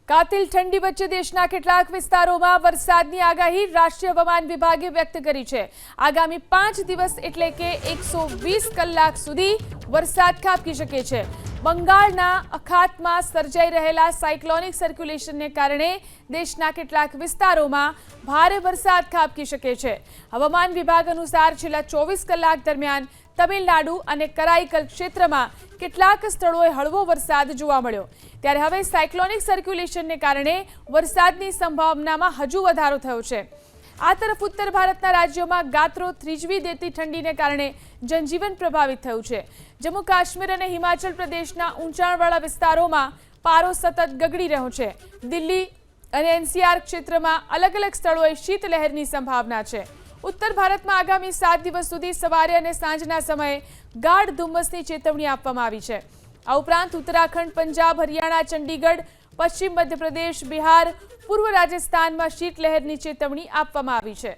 કાતિલ ઠંડી વચ્ચે દેશના કેટલાક વિસ્તારોમાં વરસાદની આગાહી રાષ્ટ્રીય હવામાન વિભાગે વ્યક્ત કરી છે। આગામી 5 દિવસ એટલે કે 120 કલાક સુધી વરસાદ ખાબકી શકે છે। બંગાળના અખાતમાં સર્જાઈ રહેલા સાયક્લોનિક સર્ક્યુલેશનને કારણે દેશના કેટલાક વિસ્તારોમાં ભારે વરસાદ ખાબકી શકે છે। હવામાન વિભાગ અનુસાર છેલ્લા 24 કલાક દરમિયાન તમિલનાડુ અને કરાઈકલ ક્ષેત્રમાં કેટલાક સ્થળોએ હળવો વરસાદ જોવા મળ્યો। ત્યારે હવે સાયક્લોનિક સર્ક્યુલેશનને કારણે વરસાદની સંભાવનામાં હજુ વધારો થયો છે। આ તરફ ઉત્તર ભારતના રાજ્યોમાં ગાત્રો થ્રીજવી દેતી ઠંડીને કારણે જનજીવન પ્રભાવિત થયું છે। જમ્મુ કાશ્મીર અને હિમાચલ પ્રદેશના ઊંચાણવાળા વિસ્તારોમાં પારો સતત ગગડી રહ્યો છે। દિલ્હી અને એનસીઆર ક્ષેત્રમાં અલગ અલગ સ્થળોએ શીતલહેરની સંભાવના છે। ઉત્તર ભારતમાં આગામી 7 દિવસ સુધી સવારે અને સાંજના સમયે ગાઢ ધુમ્મસની ચેતવણી આપવામાં આવી છે। આ ઉપરાંત ઉત્તરાખંડ, પંજાબ, હરિયાણા, ચંડીગઢ, પશ્ચિમ મધ્યપ્રદેશ, બિહાર, પૂર્વ રાજસ્થાનમાં શીતલહેરની ચેતવણી આપવામાં આવી છે।